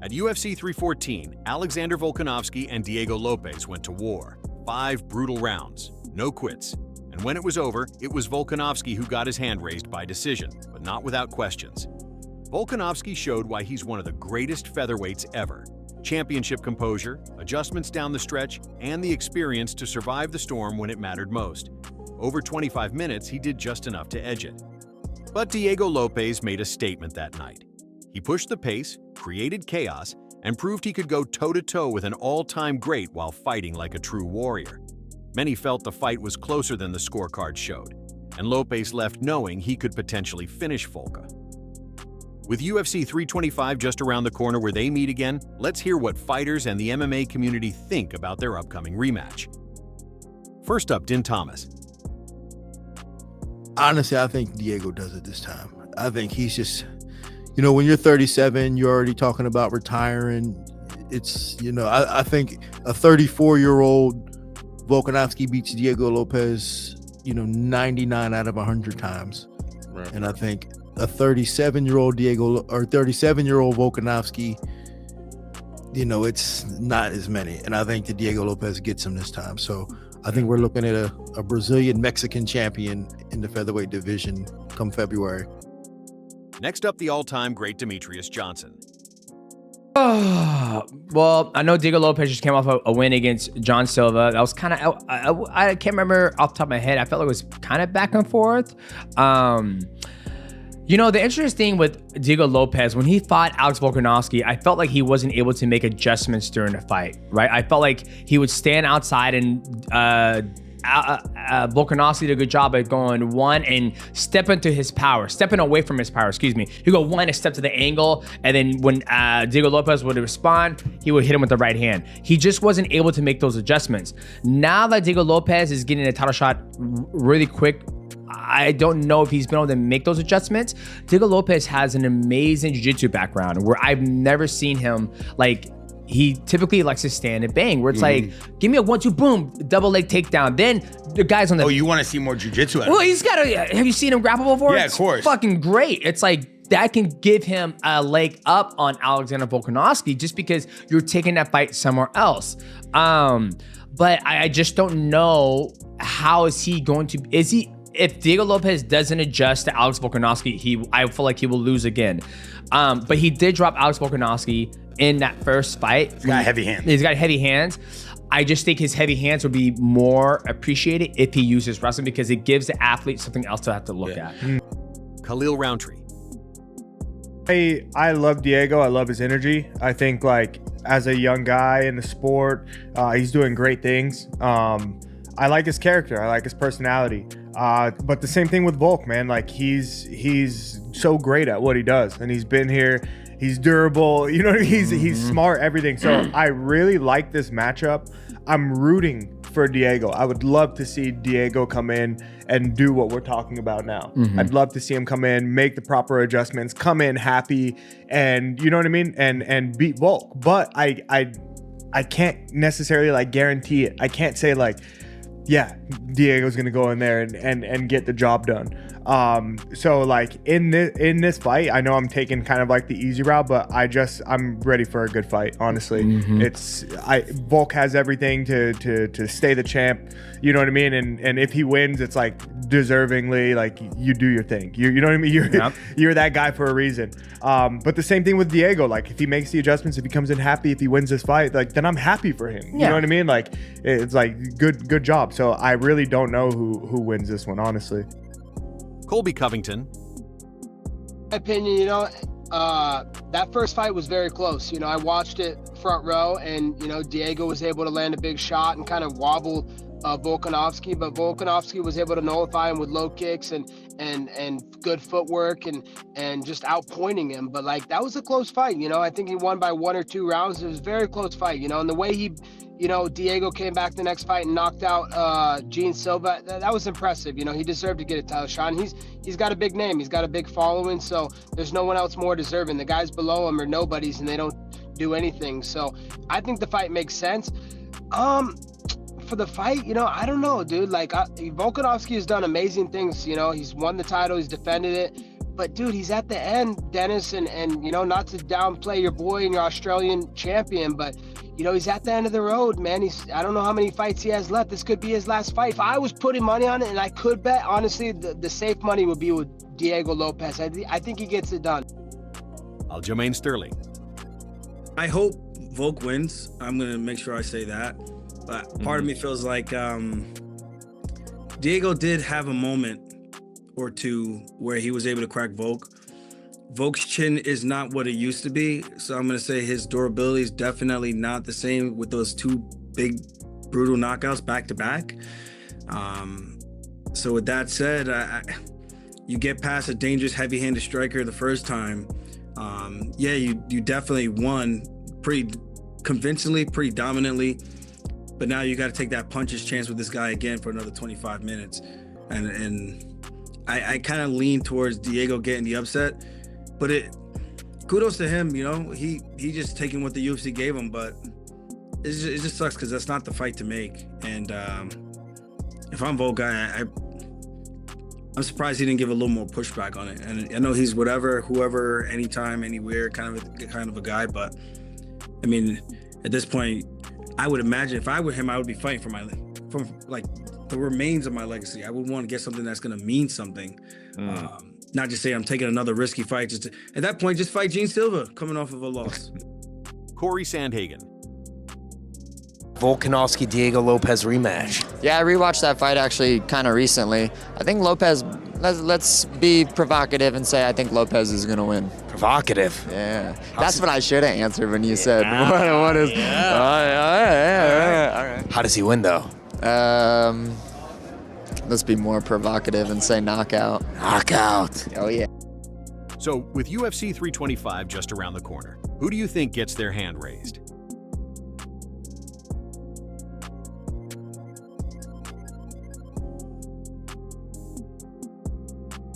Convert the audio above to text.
At UFC 314, Alexander Volkanovski and Diego Lopes went to war. 5 brutal rounds, no quits. And when it was over, it was Volkanovski who got his hand raised by decision, but not without questions. Volkanovski showed why he's one of the greatest featherweights ever. Championship composure, adjustments down the stretch, and the experience to survive the storm when it mattered most. Over 25 minutes, he did just enough to edge it. But Diego Lopes made a statement that night. He pushed the pace, created chaos, and proved he could go toe-to-toe with an all-time great while fighting like a true warrior. Many felt the fight was closer than the scorecard showed, and Lopes left knowing he could potentially finish Volka. With UFC 325 just around the corner where they meet again, let's hear what fighters and the MMA community think about their upcoming rematch. First up, Din Thomas. Honestly, I think Diego does it this time. I think he's just, when you're 37, you're already talking about retiring. It's, I think a 34-year-old Volkanovski beats Diego Lopes, 99 out of 100 times. Right. And I think a 37-year-old Volkanovski, it's not as many. And I think that Diego Lopes gets him this time. So I think we're looking at a Brazilian-Mexican champion in the featherweight division come February. Next up, the all-time great Demetrius Johnson. Well, I know Diego Lopes just came off a win against John Silva. That was kind of, I can't remember off the top of my head. I felt like it was kind of back and forth. The interesting thing with Diego Lopes, when he fought Alex Volkanovski, I felt like he wasn't able to make adjustments during the fight, right? I felt like he would stand outside and Volkanovski did a good job at going one and stepping away from his power, excuse me. He'd go one and step to the angle, and then when Diego Lopes would respond, he would hit him with the right hand. He just wasn't able to make those adjustments. Now that Diego Lopes is getting a title shot really quick, I don't know if he's been able to make those adjustments. Diego Lopes has an amazing jiu-jitsu background where I've never seen him he typically likes to stand and bang, where it's like, give me a 1-2, boom, double leg takedown. Then the guy's on the... Oh, you want to see more jiu-jitsu? Well, he's got a... Have you seen him grapple before? Yeah, of course. It's fucking great. It's like, that can give him a leg up on Alexander Volkanovski just because you're taking that fight somewhere else. But I just don't know how is he going to... If Diego Lopes doesn't adjust to Alex Volkanovski, I feel like he will lose again. But he did drop Alex Volkanovski in that first fight. He's got heavy hands. He's got heavy hands. I just think his heavy hands would be more appreciated if he uses wrestling because it gives the athlete something else to have to look at. Khalil Roundtree. I love Diego. I love his energy. I think as a young guy in the sport, he's doing great things. I like his character. I like his personality. But the same thing with Volk, man. He's so great at what he does, and he's been here. He's durable. He's smart, everything. So I really like this matchup. I'm rooting for Diego. I would love to see Diego come in and do what we're talking about now. I'd love to see him come in, make the proper adjustments, come in happy, and you know what I mean, and beat Volk. But I can't necessarily guarantee it. I can't say yeah, Diego's gonna go in there and get the job done. So in this fight, I know I'm taking kind of the easy route, but I'm ready for a good fight. Honestly, Volk has everything to stay the champ. You know what I mean? And if he wins, it's deservingly you do your thing. You know what I mean? You're that guy for a reason. But the same thing with Diego. If he makes the adjustments, if he comes in happy, if he wins this fight, then I'm happy for him. You know what I mean? It's good job. So I really don't know who wins this one, honestly. Colby Covington. My opinion, that first fight was very close. I watched it front row, and Diego was able to land a big shot and kind of wobble Volkanovski, but Volkanovski was able to nullify him with low kicks and good footwork and just outpointing him. But that was a close fight. I think he won by 1 or 2 rounds. It was a very close fight. And the way he Diego came back the next fight and knocked out Gene Silva. That was impressive. He deserved to get a title shot. And he's got a big name. He's got a big following. So there's no one else more deserving. The guys below him are nobodies and they don't do anything. So I think the fight makes sense. For the fight, I don't know, dude. Volkanovski has done amazing things. He's won the title. He's defended it. But dude, he's at the end, Dennis, and you know, not to downplay your boy and your Australian champion, but you know, he's at the end of the road, man. I don't know how many fights he has left. This could be his last fight. If I was putting money on it, and I could bet, honestly, the safe money would be with Diego Lopes. I think he gets it done. Aljamain Sterling. I hope Volk wins. I'm gonna make sure I say that. But part of me feels like Diego did have a moment or two where he was able to crack Volk. Volk's chin is not what it used to be, so I'm gonna say his durability is definitely not the same with those two big, brutal knockouts back to back. So with that said, you get past a dangerous, heavy-handed striker the first time. Yeah, you definitely won pretty convincingly, pretty dominantly, but now you got to take that puncher's chance with this guy again for another 25 minutes, and I kind of lean towards Diego getting the upset. But kudos to him, you know, he just taking what the UFC gave him, but it just sucks because that's not the fight to make. And if I'm Volk, I'm surprised he didn't give a little more pushback on it. And I know he's whoever, anytime, anywhere, kind of a guy. But I mean, at this point, I would imagine if I were him, I would be fighting for like the remains of my legacy. I would want to get something that's going to mean something. Not just say I'm taking another risky fight. At that point, just fight Gene Silva coming off of a loss. Corey Sandhagen. Volkanovski Diego Lopes rematch. Yeah, I rewatched that fight actually kind of recently. I think Lopez, let's be provocative and say I think Lopez is going to win. Provocative. Yeah. That's what I should have answered when you said, what is... Yeah. All right. How does he win, though? Let's be more provocative and say knockout. Knockout. Oh, yeah. So with UFC 325 just around the corner, who do you think gets their hand raised?